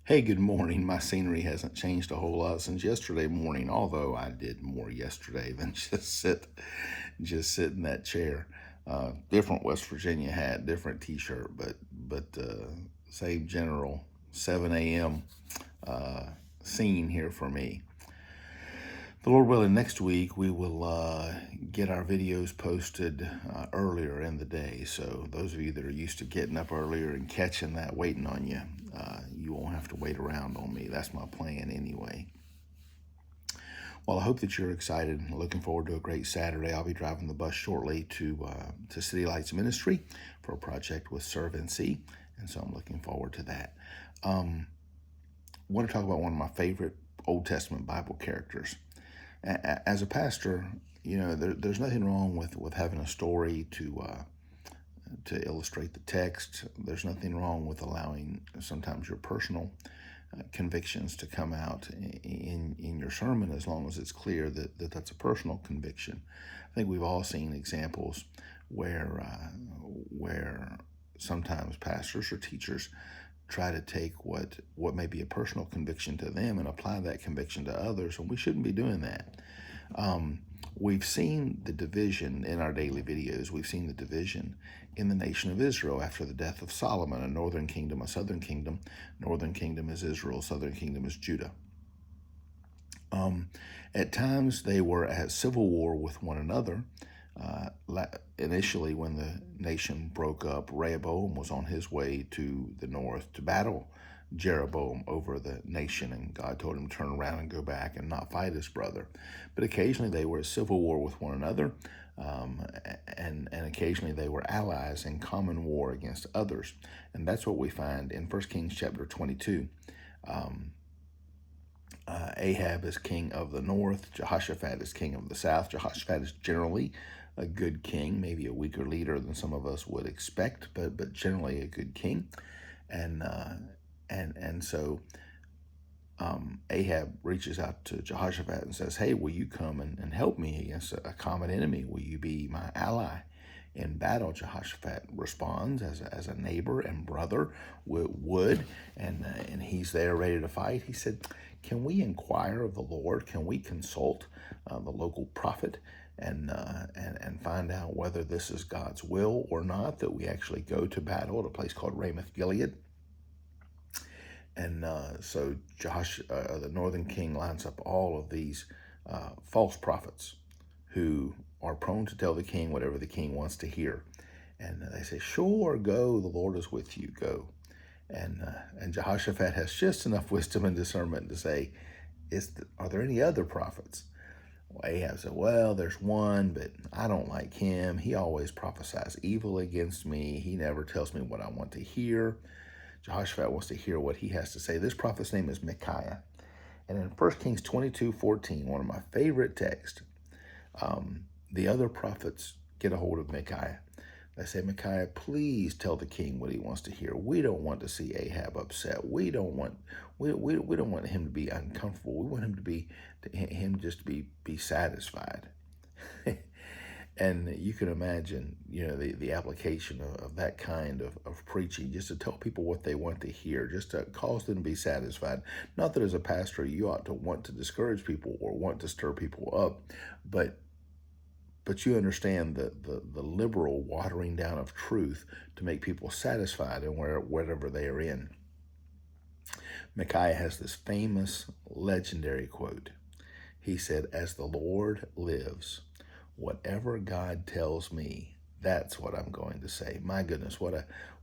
Hey, good morning. My scenery hasn't changed a whole lot since yesterday morning, although I did more yesterday than just sit in that chair. Different West Virginia hat, different T-shirt, but same general 7 a.m. Uh, scene here for me. The Lord willing, next week we will get our videos posted earlier in the day. So those of you that are used to getting up earlier and catching that waiting on you, you won't have to wait around on me. That's my plan anyway. Well, I hope that you're excited and looking forward to a great Saturday. I'll be driving the bus shortly to City Lights Ministry for a project with Serve NC, and so I'm looking forward to that. I want to talk about one of my favorite Old Testament Bible characters. As a pastor, there's nothing wrong with having a story to illustrate the text. There's nothing wrong with allowing sometimes your personal convictions to come out in your sermon, as long as it's clear that that's a personal conviction. I think we've all seen examples where sometimes pastors or teachers try to take what may be a personal conviction to them and apply that conviction to others, and we shouldn't be doing that. We've seen the division in our daily videos. We've seen the division in the nation of Israel after the death of Solomon, a northern kingdom, a southern kingdom. Northern kingdom is Israel, southern kingdom is Judah. At times they were at civil war with one another. Initially, when the nation broke up, Rehoboam was on his way to the north to battle Jeroboam over the nation, and God told him to turn around and go back and not fight his brother. But occasionally they were at civil war with one another, and occasionally they were allies in common war against others. And that's what we find in 1 Kings chapter 22. Ahab is king of the north. Jehoshaphat is king of the south. Jehoshaphat is generally a good king, maybe a weaker leader than some of us would expect, but generally a good king. And so Ahab reaches out to Jehoshaphat and says, "Hey, will you come and help me against a common enemy? Will you be my ally in battle?" Jehoshaphat responds as a neighbor and brother would, and he's there ready to fight. He said, "Can we inquire of the Lord? Can we consult the local prophet and find out whether this is God's will or not, that we actually go to battle at a place called Ramoth Gilead?" And so the northern king lines up all of these false prophets who are prone to tell the king whatever the king wants to hear. And they say, "Sure, go, the Lord is with you, go." And Jehoshaphat has just enough wisdom and discernment to say, are there any other prophets? Well, Ahab said, "Well, there's one, but I don't like him. He always prophesies evil against me. He never tells me what I want to hear." Jehoshaphat wants to hear what he has to say. This prophet's name is Micaiah. And in 1 Kings 22:14, one of my favorite texts, the other prophets get a hold of Micaiah. They say, "Micaiah, please tell the king what he wants to hear. We don't want to see Ahab upset. We don't want him to be uncomfortable. We want him just to be satisfied." And you can imagine, the application of that kind of preaching, just to tell people what they want to hear, just to cause them to be satisfied. Not that as a pastor you ought to want to discourage people or want to stir people up, but you understand the liberal watering down of truth to make people satisfied in whatever they are in. Micaiah has this famous, legendary quote. He said, "As the Lord lives, whatever God tells me, that's what I'm going to say." My goodness, what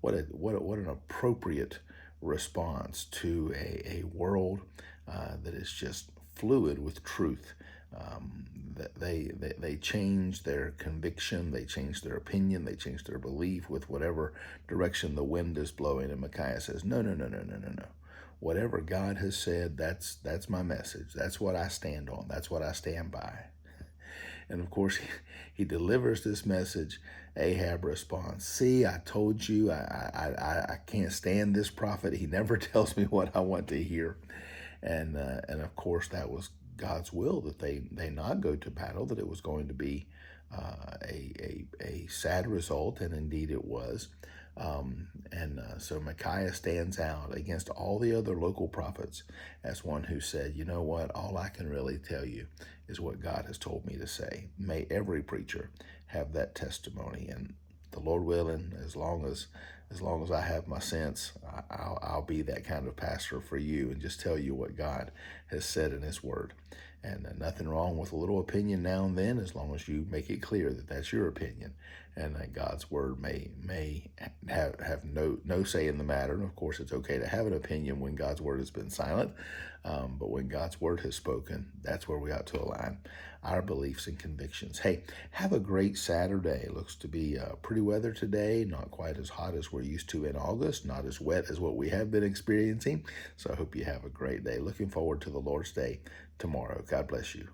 an appropriate response to a world that is just fluid with truth. They change their conviction, they change their opinion, they change their belief with whatever direction the wind is blowing. And Micaiah says, "No, no, no, no, no, no, no. Whatever God has said, that's my message. That's what I stand on. That's what I stand by." And of course, he delivers this message. Ahab responds, "See, I told you, I can't stand this prophet. He never tells me what I want to hear." And of course, that was God's will, that they not go to battle, that it was going to be a sad result, and indeed it was. So Micaiah stands out against all the other local prophets as one who said, you know what, all I can really tell you is what God has told me to say. May every preacher have that testimony, and the Lord willing, as long as I have my sense, I'll be that kind of pastor for you and just tell you what God has said in His Word. And nothing wrong with a little opinion now and then, as long as you make it clear that that's your opinion, and that God's Word may have no say in the matter. And of course, it's okay to have an opinion when God's Word has been silent, but when God's Word has spoken, that's where we ought to align our beliefs and convictions. Hey, have a great Saturday. Looks to be pretty weather today, not quite as hot as we're used to in August, not as wet as what we have been experiencing. So I hope you have a great day. Looking forward to the Lord's Day tomorrow. God bless you.